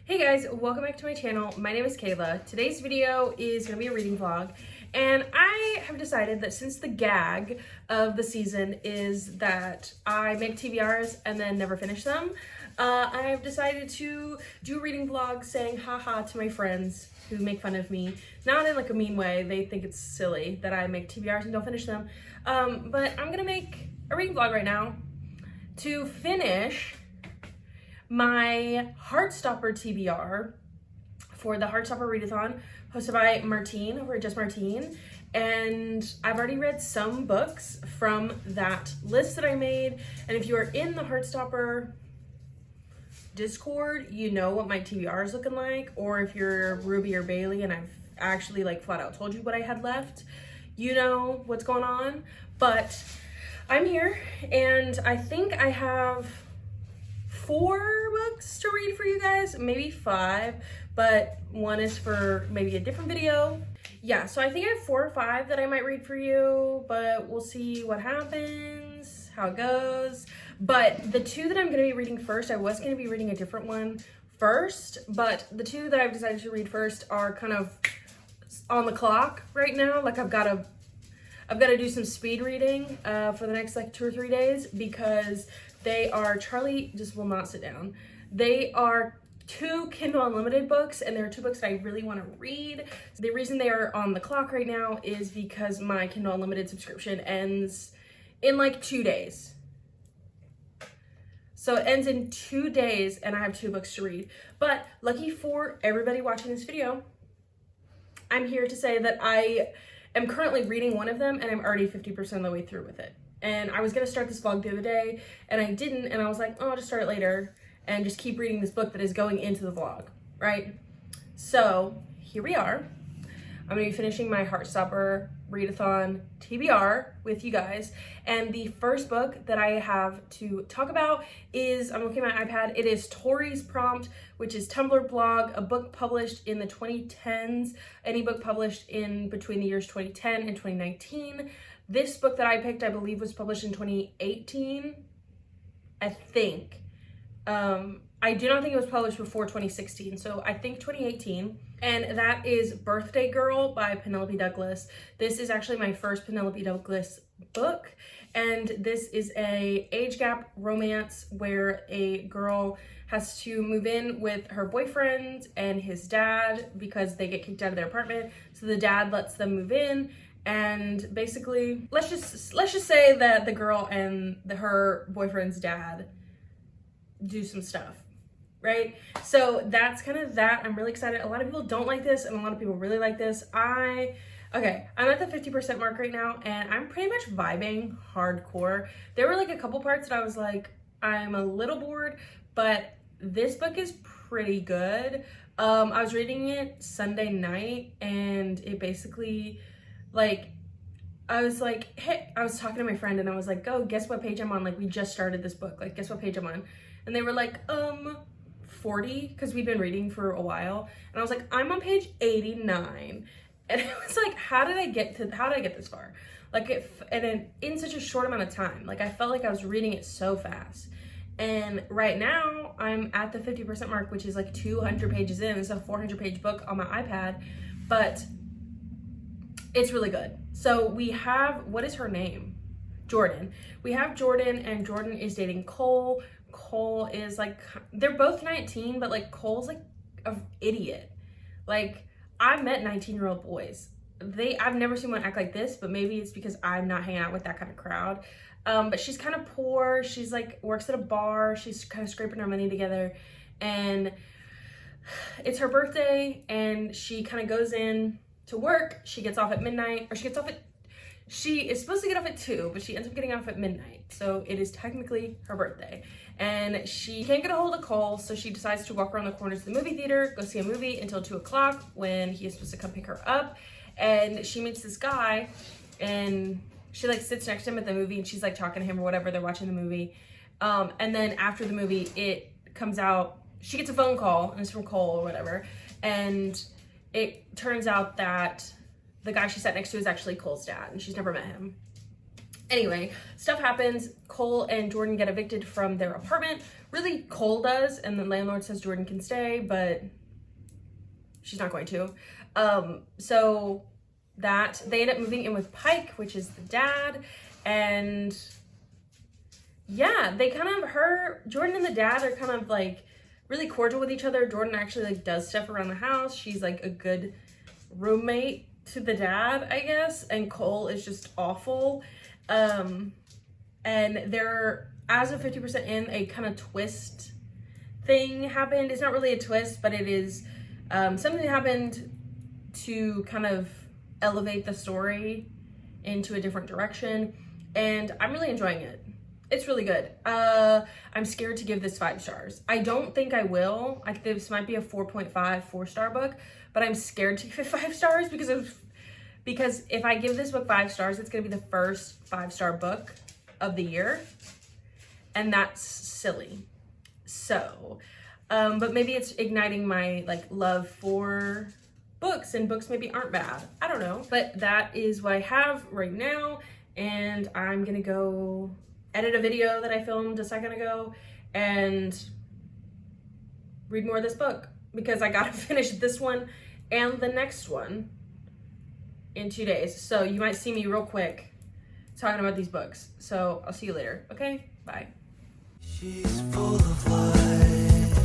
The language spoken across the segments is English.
Hey guys, welcome back to my channel. My name is Kayla. Today's video is going to be a reading vlog, and I have decided that since the gag of the season is that I make TBRs and then never finish them, I have decided to do a reading vlog saying haha to my friends who make fun of me. Not in like a mean way, they think it's silly that I make TBRs and don't finish them, but I'm going to make a reading vlog right now to finish my Heartstopper TBR for the Heartstopper Readathon hosted by Martine over at Just Martine. And I've already read some books from that list that I made. And if you are in the Heartstopper Discord, you know what my TBR is looking like. Or if you're Ruby or Bailey and I've actually like flat out told you what I had left, you know what's going on. But I'm here and I think I have 4 books to read for you guys, maybe 5, but one is for maybe a different video. Yeah, so I think I have 4 or 5 that I might read for you, but we'll see what happens, how it goes. But the 2 that I'm going to be reading first, I was going to be reading a different one first, but the 2 that I've decided to read first are kind of on the clock right now. Like I've got to do some speed reading for the next like 2 or 3 days because they are, Charlie just will not sit down. They are 2 Kindle Unlimited books, and there are 2 books that I really want to read. The reason they are on the clock right now is because my Kindle Unlimited subscription ends in like 2 days. So it ends in 2 days and I have 2 books to read. But lucky for everybody watching this video, I'm here to say that I am currently reading one of them and I'm already 50% of the way through with it. And I was going to start this vlog the other day and I didn't, and I was like, oh, I'll just start it later and just keep reading this book that is going into the vlog, right? So here we are. I'm going to be finishing my Heartstopper Readathon TBR with you guys. And the first book that I have to talk about is, I'm looking at my iPad, it is Tori's Prompt, which is Tumblr blog, a book published in the 2010s, any book published in between the years 2010 and 2019. This book that I picked, I believe, was published in 2018, I think. I do not think it was published before 2016, so I think 2018. And that is Birthday Girl by Penelope Douglas. This is actually my first Penelope Douglas book, and this is a age gap romance where a girl has to move in with her boyfriend and his dad because they get kicked out of their apartment. So the dad lets them move in. And basically, let's just say that the girl and her boyfriend's dad do some stuff, right? So that's kind of that. I'm really excited. A lot of people don't like this and a lot of people really like this. I'm at the 50% mark right now and I'm pretty much vibing hardcore. There were like a couple parts that I was like, I'm a little bored, but this book is pretty good. I was reading it Sunday night and it basically, like, I was like, hey, I was talking to my friend and I was like, oh, guess what page I'm on? Like, we just started this book. Like, guess what page I'm on? And they were like, 40, because we've been reading for a while. And I was like, I'm on page 89. And it was like, how did I get this far? Like, in such a short amount of time. Like, I felt like I was reading it so fast. And right now, I'm at the 50% mark, which is like 200 pages in. It's a 400-page book on my iPad. But it's really good. So we have, what is her name? Jordan. We have Jordan, and Jordan is dating Cole. Cole is like, they're both 19, but like Cole's like an idiot. Like, I've met 19-year-old boys. I've never seen one act like this, but maybe it's because I'm not hanging out with that kind of crowd. But she's kind of poor. She's like, works at a bar. She's kind of scraping her money together. And it's her birthday, and she kind of goes in to work. She gets off at midnight, or she is supposed to get off at 2, but she ends up getting off at midnight. So it is technically her birthday. And she can't get a hold of Cole, so she decides to walk around the corner to the movie theater, go see a movie until 2 o'clock when he is supposed to come pick her up. And she meets this guy, and she like sits next to him at the movie, and she's like talking to him or whatever. They're watching the movie. And then after the movie, it comes out, she gets a phone call, and it's from Cole or whatever. And it turns out that the guy she sat next to is actually Cole's dad, and she's never met him. Anyway, stuff happens. Cole and Jordan get evicted from their apartment. Really, Cole does, and the landlord says Jordan can stay, but she's not going to. So that they end up moving in with Pike, which is the dad, and yeah, they kind of, Jordan and the dad are kind of like really cordial with each other. Jordan actually like does stuff around the house. She's like a good roommate to the dad, I guess, and Cole is just awful. And they're, as of 50% in, a kind of twist thing happened. It's not really a twist, but it is something that happened to kind of elevate the story into a different direction, and I'm really enjoying it. It's really good. I'm scared to give this 5 stars. I don't think I will. This might be a 4.5 4-star book, but I'm scared to give it 5 stars because if I give this book 5 stars, it's gonna be the first 5-star book of the year, and that's silly. So, but maybe it's igniting my like love for books, and books maybe aren't bad. I don't know, but that is what I have right now, and I'm gonna go edit a video that I filmed a second ago and read more of this book because I gotta finish this one and the next one in 2 days. So you might see me real quick talking about these books. So I'll see you later, okay? Bye. She's full of life.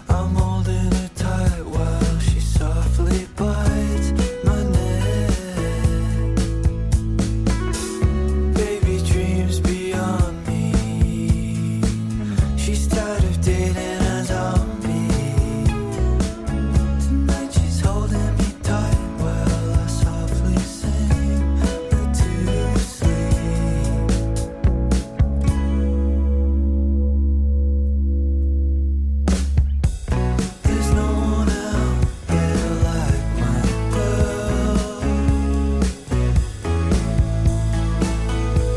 I'm holding her tight while she softly bites my neck. Baby dreams beyond me. She's tired of dating a zombie. Tonight she's holding me tight while I softly sing her to sleep. There's no one out there like my girl.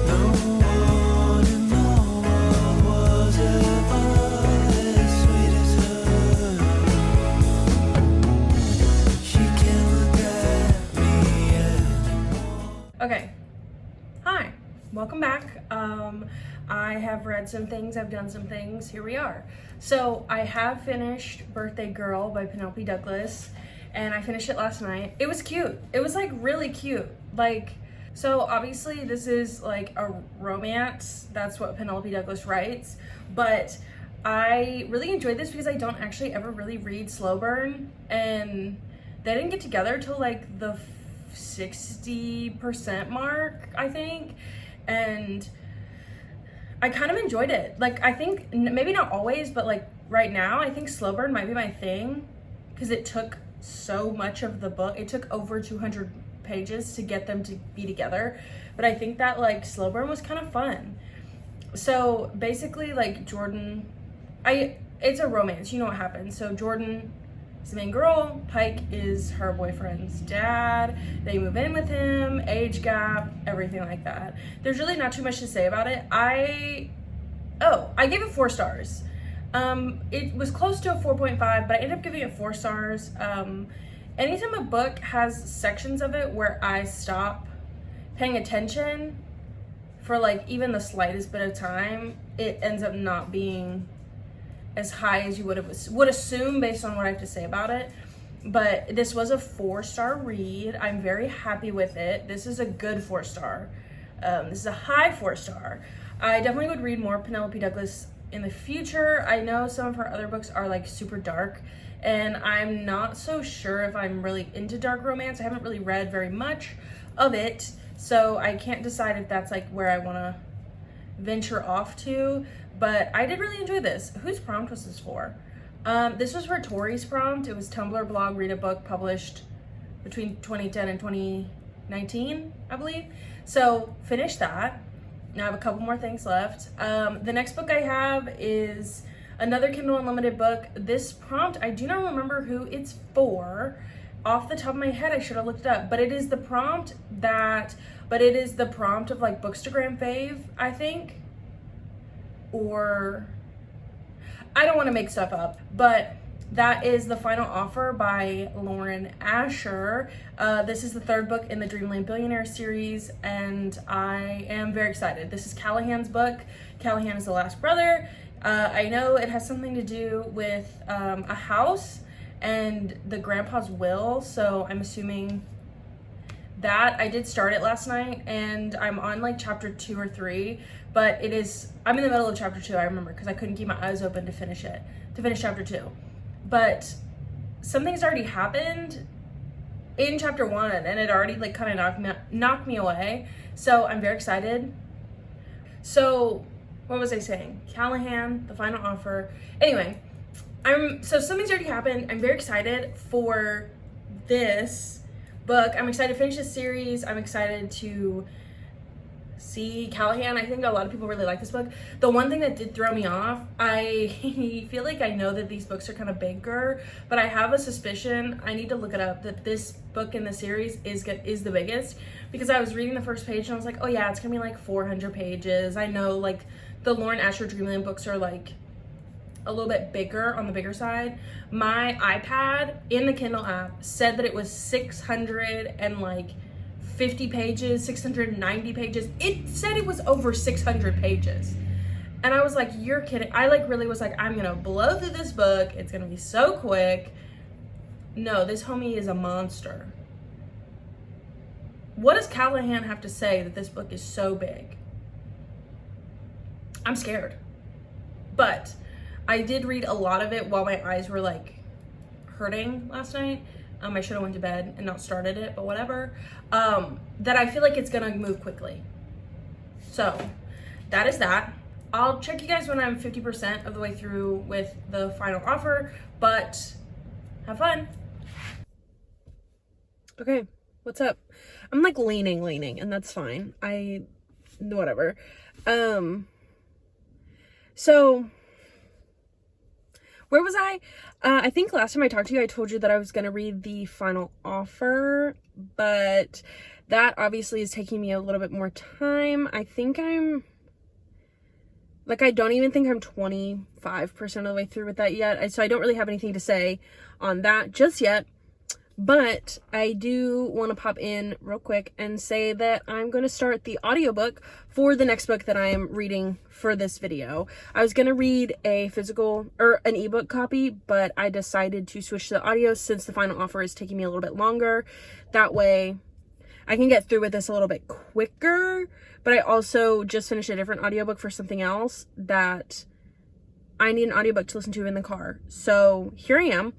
No one in the world was ever as sweet as her. She can't look at me anymore. Okay. Hi. Welcome back. I have read some things, I've done some things. Here we are. So I have finished Birthday Girl by Penelope Douglas, and I finished it last night. It was cute. It was like really cute. Like, so obviously this is like a romance. That's what Penelope Douglas writes. But I really enjoyed this because I don't actually ever really read slow burn, and they didn't get together till like the 60% mark, I think. And I kind of enjoyed it. Like, I think maybe not always, but like right now, I think slow burn might be my thing because it took so much of the book. It took over 200 pages to get them to be together. But I think that like slow burn was kind of fun. So basically, like Jordan, it's a romance. You know what happens. So Jordan is the main girl. Pike is her boyfriend's dad. They move in with him, age gap, everything like that. There's really not too much to say about it. I gave it 4 stars. It was close to a 4.5, but I ended up giving it 4 stars. Anytime a book has sections of it where I stop paying attention for like even the slightest bit of time, it ends up not being as high as you would assume based on what I have to say about it. But this was a 4-star read. I'm very happy with it. This is a good 4-star. This is a high 4-star. I definitely would read more Penelope Douglas in the future. I know some of her other books are like super dark, and I'm not so sure if I'm really into dark romance. I haven't really read very much of it, so I can't decide if that's like where I want to venture off to. But I did really enjoy this. Whose prompt was this for? This was for Tori's prompt. It was Tumblr blog Read a Book published between 2010 and 2019, I believe. So finished that. Now I have a couple more things left. The next book I have is another Kindle Unlimited book. This prompt, I do not remember who it's for. Off the top of my head, I should have looked it up. But it is the prompt of like Bookstagram fave, I think. Or I don't want to make stuff up, but that is The Final Offer by Lauren Asher. This is the third book in the Dreamland Billionaire series, and I am very excited. This is Callahan's book. Callahan is the last brother. I know it has something to do with a house and the grandpa's will, so I'm assuming that. I did start it last night, and I'm on like chapter 2 or 3, but I'm in the middle of chapter 2, I remember, because I couldn't keep my eyes open to finish chapter 2. But something's already happened in chapter 1, and it already like kind of knocked me away. So I'm very excited. So what was I saying? Callahan, The Final Offer. Anyway, so something's already happened. I'm very excited for this book. I'm excited to finish this series. I'm excited to see Callahan. I think a lot of people really like this book. The one thing that did throw me off, I feel like I know that these books are kind of bigger, but I have a suspicion, I need to look it up, that this book in the series is the biggest, because I was reading the first page and I was like, oh yeah, it's gonna be like 400 pages. I know like the Lauren Asher Dreamland books are like a little bit bigger, on the bigger side. My iPad in the Kindle app said that it was 650 pages, 690 pages. It said it was over 600 pages. And I was like, you're kidding. I like really was like, I'm gonna blow through this book. It's gonna be so quick. No, this homie is a monster. What does Callahan have to say that this book is so big? I'm scared. But I did read a lot of it while my eyes were like hurting last night. I should have went to bed and not started it, but whatever. That I feel like it's gonna move quickly. So that is that. I'll check you guys when I'm 50% of the way through with The Final Offer, but have fun. Okay, what's up? I'm like leaning, and that's fine. Whatever. So where was I? I think last time I talked to you, I told you that I was going to read The Final Offer, but that obviously is taking me a little bit more time. I don't even think I'm 25% of the way through with that yet. So I don't really have anything to say on that just yet. But I do want to pop in real quick and say that I'm going to start the audiobook for the next book that I am reading for this video. I was going to read a physical or an ebook copy, but I decided to switch to the audio since The Final Offer is taking me a little bit longer. That way I can get through with this a little bit quicker, but I also just finished a different audiobook for something else that I need an audiobook to listen to in the car. So here I am.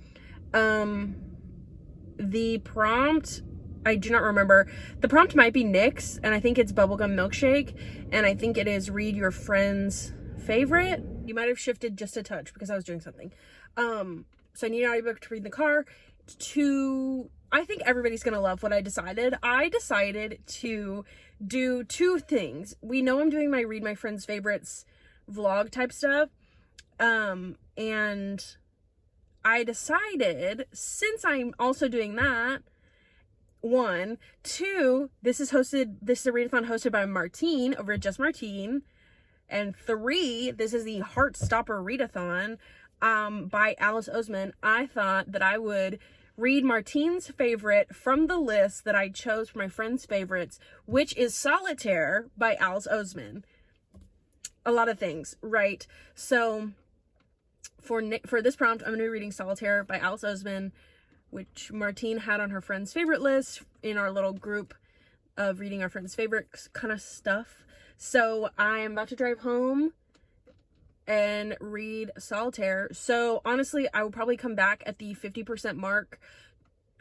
The prompt, I do not remember. The prompt might be Nick's, and I think it's bubblegum milkshake, and I think it is read your friend's favorite. You might have shifted just a touch because I was doing something. So I need an audiobook to read in the car. I think everybody's gonna love what I decided. I decided to do 2 things. We know I'm doing my read my friend's favorites vlog type stuff, and I decided, since I'm also doing that, 1, 2, this is a readathon hosted by Martine over at Just Martine, and 3, this is the Heartstopper readathon by Alice Oseman. I thought that I would read Martine's favorite from the list that I chose for my friend's favorites, which is Solitaire by Alice Oseman. A lot of things, right? So for this prompt, I'm going to be reading Solitaire by Alice Oseman, which Martine had on her friend's favorite list in our little group of reading our friend's favorite kind of stuff. So I am about to drive home and read Solitaire. So honestly, I will probably come back at the 50% mark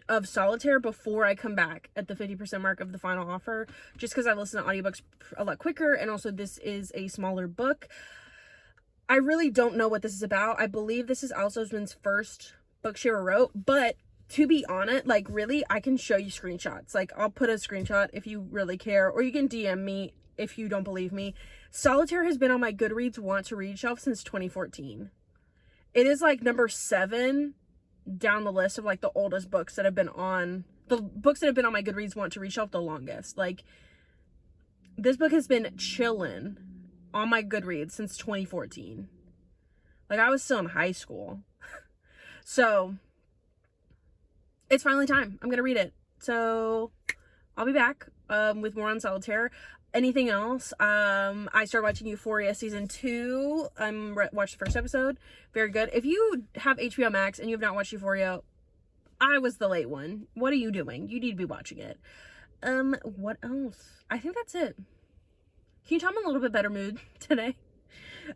of Solitaire before I come back at the 50% mark of The Final Offer, just because I listen to audiobooks a lot quicker, and also this is a smaller book. I really don't know what this is about. I believe this is Alice Oseman's first book she ever wrote, but to be honest, like really, I can show you screenshots. Like I'll put a screenshot if you really care, or you can DM me if you don't believe me. Solitaire has been on my Goodreads want to read shelf since 2014. It is like number 7 down the list of like the oldest books that have been on my Goodreads want to read shelf the longest. Like this book has been chilling on my Goodreads since 2014. Like I was still in high school. So it's finally time. I'm gonna read it. So I'll be back with more on Solitaire. Anything else? I started watching Euphoria season 2. Watched the first episode. Very good. If you have HBO Max and you have not watched Euphoria, I was the late one. What are you doing? You need to be watching it. What else? I think that's it. Can you tell I'm in a little bit better mood today?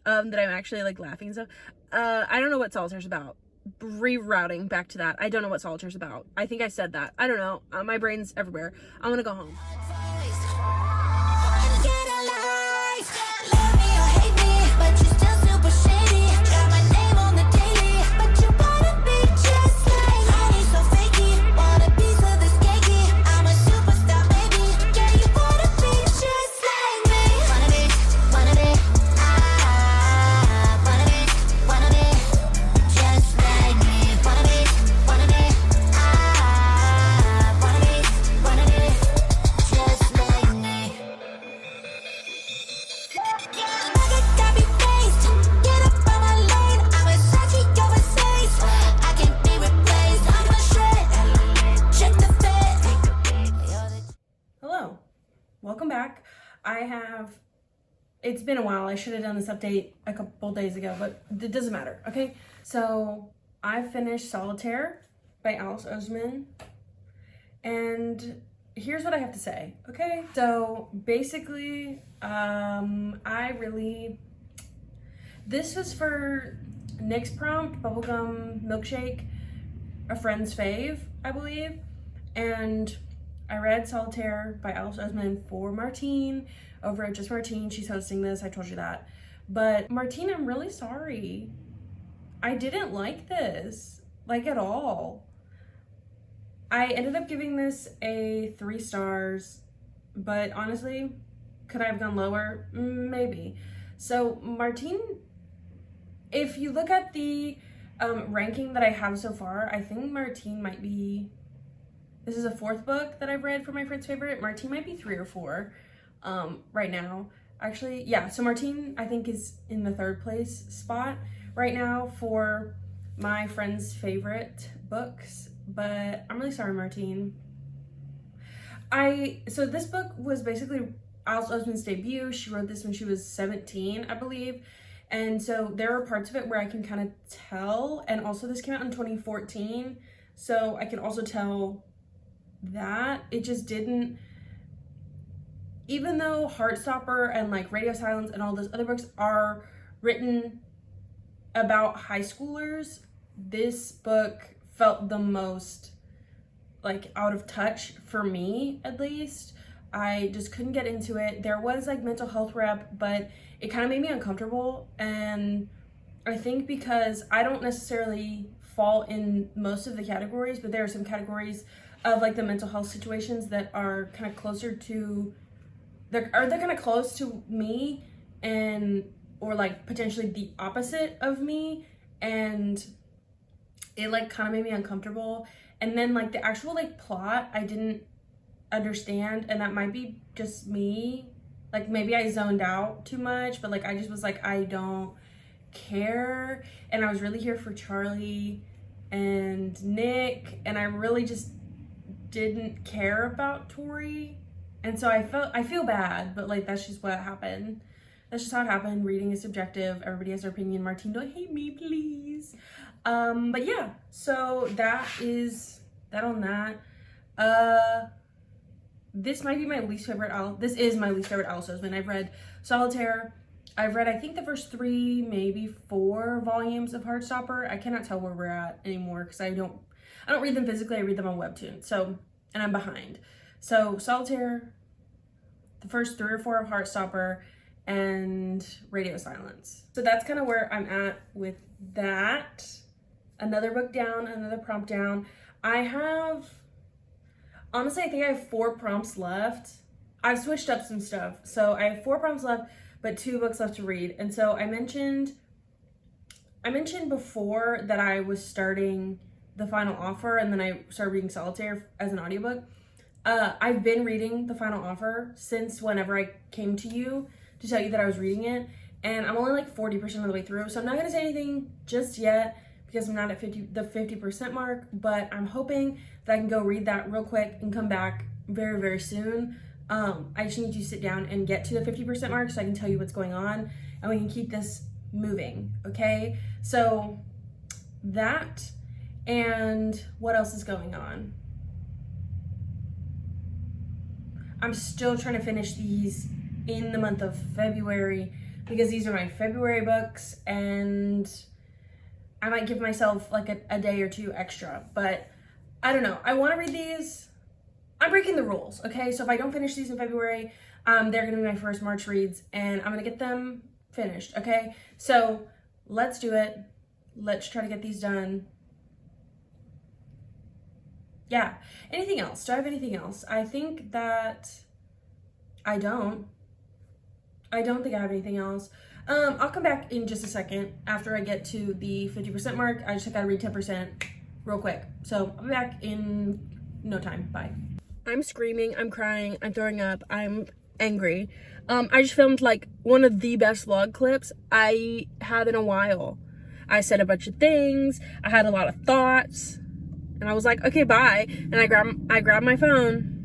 That I'm actually like laughing and stuff. I don't know what Solitaire's about. Rerouting back to that. I don't know what Solitaire's about. I think I said that. I don't know. My brain's everywhere. I want to go home. Welcome back. It's been a while. I should have done this update a couple days ago, but it doesn't matter, okay? So I finished Solitaire by Alice Oseman, and here's what I have to say, okay? So basically, this was for Nick's prompt, bubblegum milkshake, a friend's fave, I believe, and I read Solitaire by Alice Oseman for Martine over at Just Martine. She's hosting this, I told you that. But Martine, I'm really sorry. I didn't like this, like at all. I ended up giving this a 3 stars, but honestly, could I have gone lower? Maybe. So Martine, if you look at the ranking that I have so far, I think Martine might be, this is a 4th book that I've read for my friend's favorite. Martine might be 3 or 4 right now. Actually, yeah, so Martine I think is in the 3rd place spot right now for my friend's favorite books, but I'm really sorry, Martine. So this book was basically Alice Oseman's debut. She wrote this when she was 17, I believe. And so there are parts of it where I can kind of tell, and also this came out in 2014, so I can also tell that it just didn't, even though Heartstopper and like Radio Silence and all those other books are written about high schoolers, this book felt the most like out of touch for me, at least. I just couldn't get into it. There was like mental health rep, but it kind of made me uncomfortable, and I think because I don't necessarily fall in most of the categories, but there are some categories of like the mental health situations that are kind of closer to, they're kind of close to me, and or like potentially the opposite of me, and it like kind of made me uncomfortable. And then like the actual like plot I didn't understand, and that might be just me, like maybe I zoned out too much, but like I just was like, I don't care, and I was really here for Charlie and Nick, and I really just didn't care about Tori, and so I feel bad, but like that's just what happened. That's just how it happened. Reading is subjective. Everybody has their opinion. Martine, don't hate me, please. But yeah, so that is that on that. This might be my least favorite this is my least favorite Alice Oseman. I've read Solitaire. I've read I think the first 3, maybe 4 volumes of Heartstopper. I cannot tell where we're at anymore because I don't read them physically. I read them on Webtoon. So, and I'm behind. So Solitaire, the first 3 or 4 of Heartstopper, and Radio Silence. So that's kind of where I'm at with that. Another book down, another prompt down. Honestly, I think I have 4 prompts left. I've switched up some stuff. So I have 4 prompts left, but 2 books left to read. And so I mentioned before that I was starting The Final Offer, and then I started reading Solitaire as an audiobook. I've been reading The Final Offer since whenever I came to you to tell you that I was reading it, and I'm only like 40% of the way through, so I'm not gonna say anything just yet because I'm not at the 50% mark, but I'm hoping that I can go read that real quick and come back very, very soon. I just need to sit down and get to the 50% mark so I can tell you what's going on and we can keep this moving, okay? So that, and what else is going on? I'm still trying to finish these in the month of February because these are my February books, and I might give myself like a day or two extra, but I don't know. I want to read these. I'm breaking the rules, okay? So if I don't finish these in February, they're gonna be my first March reads, and I'm gonna get them finished, okay? So let's do it. Let's try to get these done. Yeah. Anything else? Do I have anything else? I think that I don't think I have anything else. I'll come back in just a second after I get to the 50% mark. I just gotta read 10% real quick. So I'll be back in no time. Bye. I'm screaming, I'm crying, I'm throwing up, I'm angry. I just filmed like one of the best vlog clips I have in a while. I said a bunch of things, I had a lot of thoughts, and I was like, okay, bye. And I grabbed my phone,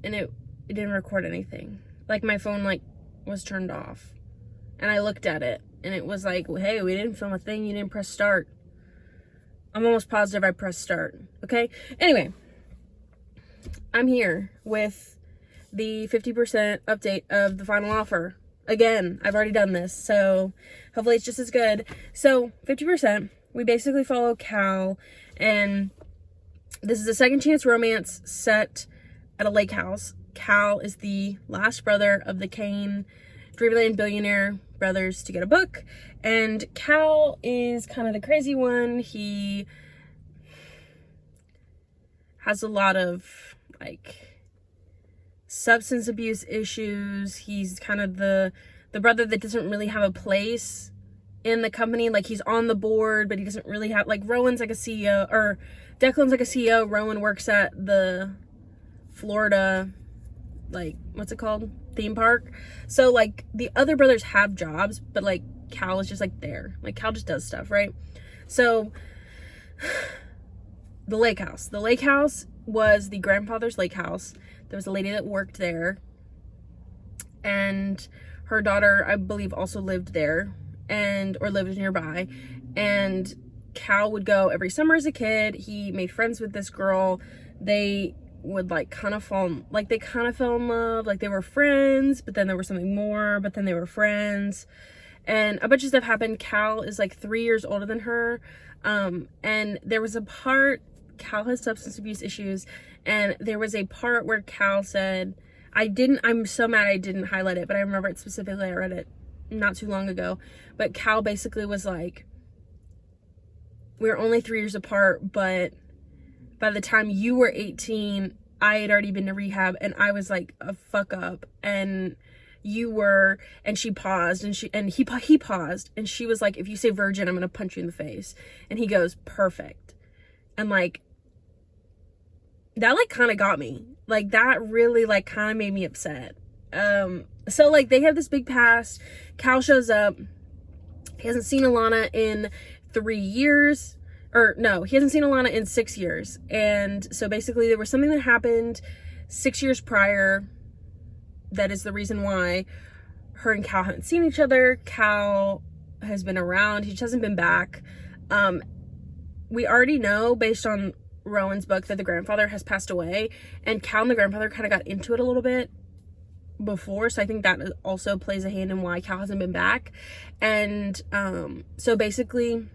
and it didn't record anything. Like my phone like was turned off. And I looked at it, and it was like, well, hey, we didn't film a thing, you didn't press start. I'm almost positive I pressed start, okay? Anyway, I'm here with the 50% update of the final offer. Again, I've already done this, so hopefully it's just as good. So, 50%, we basically follow Cal, and this is a second chance romance set at a lake house. Cal is the last brother of the Kane Dreamland billionaire brothers to get a book, and Cal is kind of the crazy one. He has a lot of like substance abuse issues. He's kind of the brother that doesn't really have a place in the company. Like, he's on the board, but he doesn't really have, like, Rowan's like a CEO, or Declan's like a CEO. Rowan works at the Florida, like, what's it called? Theme park. So, like, the other brothers have jobs, but, like, Cal is just, like, there. Like, Cal just does stuff, right? So, the lake house. The lake house was the grandfather's lake house. There was a lady that worked there, and her daughter, I believe, also lived there, or lived nearby, and Cal would go every summer as a kid. He made friends with this girl. They would like kind of fell in love. Like, they were friends, but then there was something more, but then they were friends, and a bunch of stuff happened. Cal is like 3 years older than her, and there was a part, Cal has substance abuse issues, and there was a part where Cal said, I'm so mad I didn't highlight it, but I remember it specifically. I read it not too long ago, but Cal basically was like, we're only 3 years apart, but by the time you were 18, I had already been to rehab, and I was like a fuck up, and you were, and she paused, and he paused, and she was like, if you say virgin, I'm gonna punch you in the face. And he goes, perfect. And like, that like kind of got me. Like, that really like kind of made me upset. So like, they have this big past. Cal shows up. He hasn't seen Alana in 3 years. Or no, he hasn't seen Alana in 6 years. And so basically there was something that happened 6 years prior. That is the reason why her and Cal haven't seen each other. Cal has been around. He just hasn't been back. We already know, based on Rowan's book, that the grandfather has passed away. And Cal and the grandfather kind of got into it a little bit before. So I think that also plays a hand in why Cal hasn't been back. And so basically,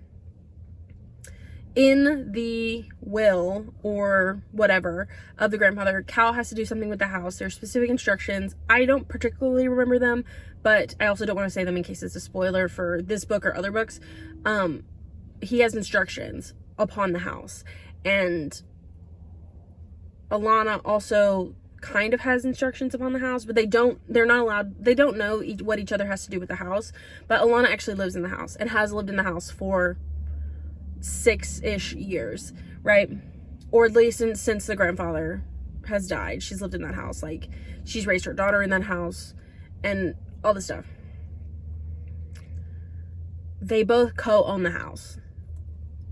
in the will or whatever of the grandfather, Cal has to do something with the house. There's specific instructions. I don't particularly remember them, but I also don't want to say them in case it's a spoiler for this book or other books. He has instructions upon the house, and Alana also kind of has instructions upon the house, but they don't know what each other has to do with the house. But Alana actually lives in the house and has lived in the house for 6-ish years, right? Or at least since the grandfather has died, she's lived in that house. Like, she's raised her daughter in that house and all this stuff. they both co-own the house.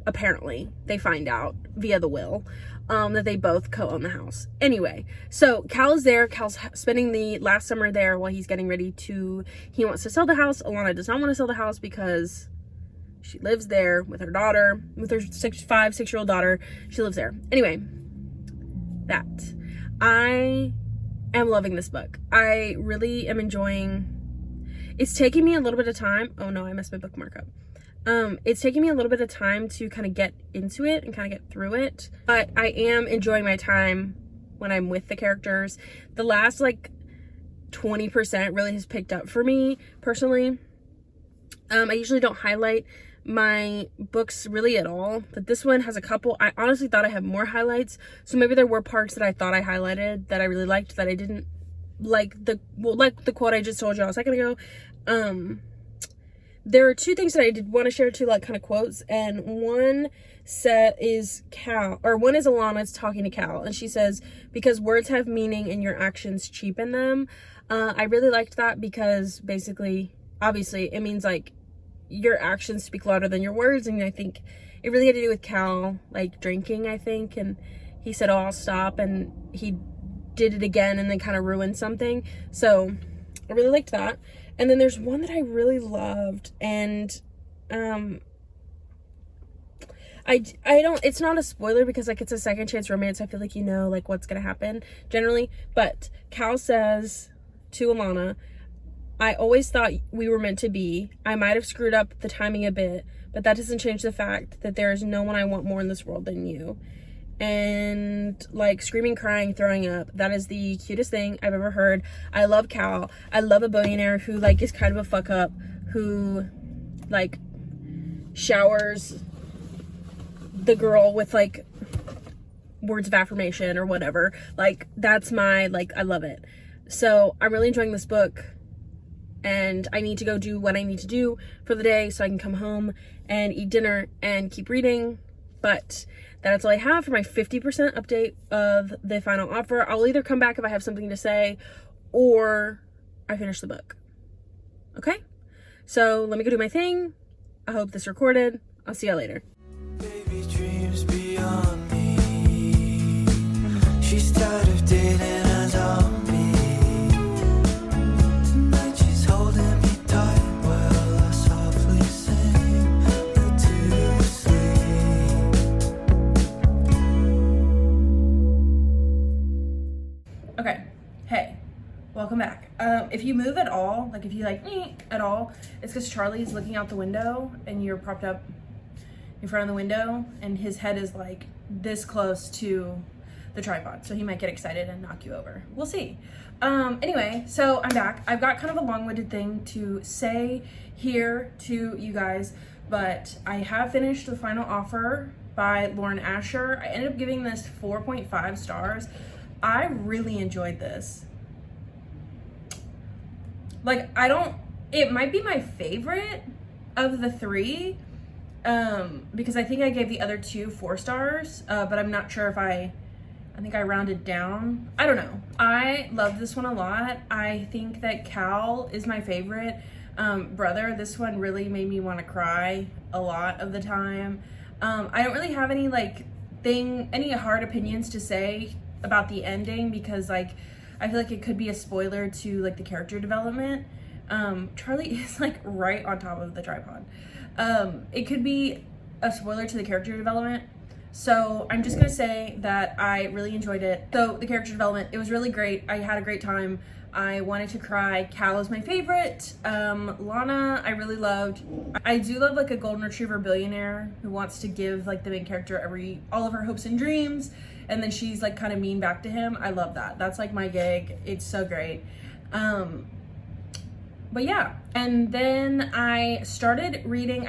Apparently, they find out via the will that they both co-own the house. Anyway, so Cal is there. Cal's spending the last summer there while he's getting ready to, he wants to sell the house. Alana does not want to sell the house because she lives there with her daughter, with her 6-year-old daughter. She lives there. Anyway, that. I am loving this book. I really am enjoying. It's taking me a little bit of time. Oh no, I messed my bookmark up. It's taking me a little bit of time to kind of get into it and kind of get through it, but I am enjoying my time when I'm with the characters. The last like 20% really has picked up for me personally. I usually don't highlight my books really at all, but this one has a couple. I honestly thought I had more highlights, so maybe there were parts that I thought I highlighted that I really liked that I didn't like. Like the quote I just told you a second ago. There are two things that I did want to share, two like kind of quotes, and one is Alana's talking to Cal, and she says, because words have meaning and your actions cheapen them. I really liked that because basically, obviously, it means like your actions speak louder than your words, and I think it really had to do with Cal like drinking, I think, and he said, oh, I'll stop, and he did it again and then kind of ruined something. So I really liked that. And then there's one that I really loved, and I don't, it's not a spoiler because like it's a second chance romance. I feel like you know like what's gonna happen generally, but Cal says to Alana, I always thought we were meant to be. I might have screwed up the timing a bit, but that doesn't change the fact that there is no one I want more in this world than you. And like screaming, crying, throwing up. That is the cutest thing I've ever heard. I love Cal. I love a billionaire who like is kind of a fuck up, who like showers the girl with like words of affirmation or whatever. Like that's my, like, I love it. So I'm really enjoying this book, and I need to go do what I need to do for the day so I can come home and eat dinner and keep reading. But that's all I have for my 50% update of the final offer. I'll either come back if I have something to say or I finish the book. Okay? So let me go do my thing. I hope this recorded. I'll see y'all later. Baby dreams beyond me. She's tired of dating a zombie. Tonight she's holding me tight while I softly sing her to sleep. Okay, hey, welcome back. If you move at all, like if you like at all, it's because Charlie's looking out the window and you're propped up in front of the window and his head is like this close to the tripod, so he might get excited and knock you over. We'll see. Anyway, so I'm back. I've got kind of a long-winded thing to say here to you guys, but I have finished The Final Offer by Lauren Asher. I ended up giving this 4.5 stars. I really enjoyed this. Like, it might be my favorite of the three, because I think I gave the other two 4 stars, but I'm not sure if I think I rounded down. I don't know. I love this one a lot. I think that Cal is my favorite brother. This one really made me want to cry a lot of the time. I don't really have any any hard opinions to say about the ending because like I feel like it could be a spoiler to like the character development. Charlie is like right on top of the tripod. It could be a spoiler to the character development. So I'm just gonna say that I really enjoyed it. So the character development, it was really great. I had a great time. I wanted to cry. Cal is my favorite. Lana, I really loved. I do love like a golden retriever billionaire who wants to give like the main character all of her hopes and dreams, and then she's like kind of mean back to him. I love that. That's like my gig. It's so great. But yeah, and then I started reading.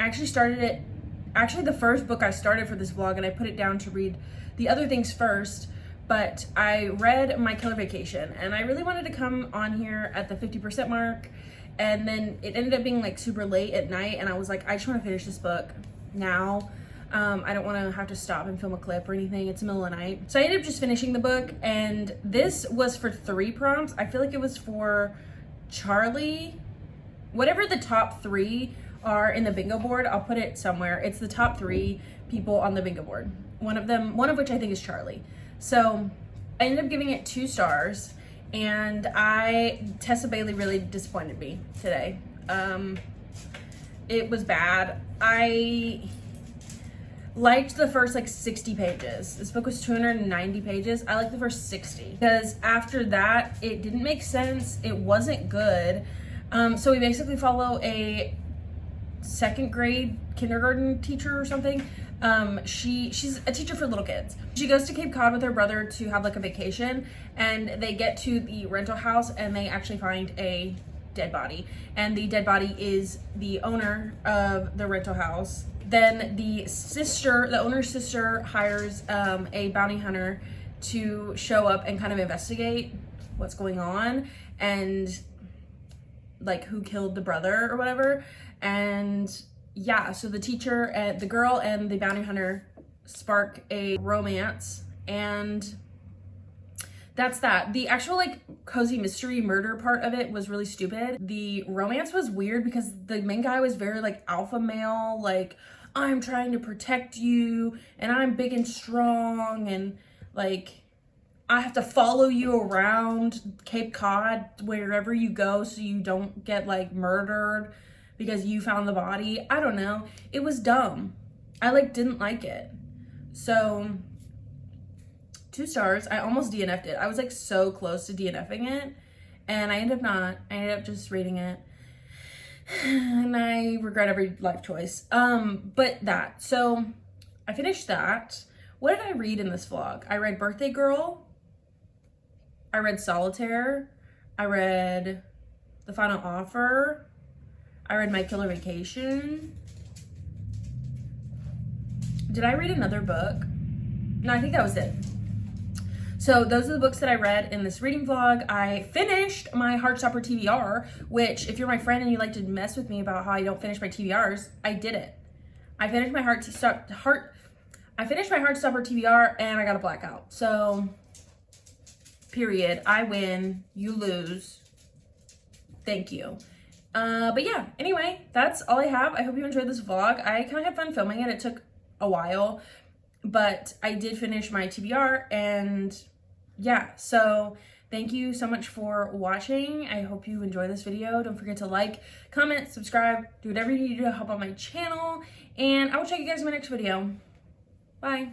Actually the first book I started for this vlog, and I put it down to read the other things first, but I read My Killer Vacation, and I really wanted to come on here at the 50% mark, and then it ended up being like super late at night, and I was like, I just want to finish this book now. I don't want to have to stop and film a clip or anything. It's the middle of the night. So I ended up just finishing the book, and this was for 3 prompts. I feel like it was for Charlie. Whatever the top 3 are in the bingo board. I'll put it somewhere. It's the top 3 people on the bingo board. One of which I think is Charlie. So I ended up giving it 2 stars, and Tessa Bailey really disappointed me today. It was bad. I liked the first like 60 pages. This book was 290 pages. I liked the first 60 because after that, it didn't make sense. It wasn't good. So we basically follow a 2nd grade kindergarten teacher or something. She's a teacher for little kids. She goes to Cape Cod with her brother to have like a vacation, and they get to the rental house and they actually find a dead body, and the dead body is the owner of the rental house. Then the owner's sister hires a bounty hunter to show up and kind of investigate what's going on and like who killed the brother or whatever. And yeah, so the teacher and the girl and the bounty hunter spark a romance, and that's that. The actual like cozy mystery murder part of it was really stupid. The romance was weird because the main guy was very like alpha male, like I'm trying to protect you and I'm big and strong and like I have to follow you around Cape Cod wherever you go so you don't get like murdered because you found the body. I don't know. It was dumb. I like didn't like it. So 2 stars. I almost DNF'd it. I was like so close to DNFing it, and I ended up not. I ended up just reading it, and I regret every life choice. But that. So I finished that. What did I read in this vlog? I read Birthday Girl. I read Solitaire. I read The Final Offer. I read My Killer Vacation. Did I read another book? No, I think that was it. So those are the books that I read in this reading vlog. I finished my Heartstopper TBR, which if you're my friend and you like to mess with me about how I don't finish my TBRs, I did it. I finished my Heartstopper TBR and I got a blackout. So, period. I win, you lose. Thank you. But yeah, anyway, that's all I have. I hope you enjoyed this vlog. I kind of had fun filming it. It took a while, but I did finish my TBR, and yeah, so thank you so much for watching. I hope you enjoy this video. Don't forget to like, comment, subscribe, do whatever you need to do to help out my channel, and I will check you guys in my next video. Bye.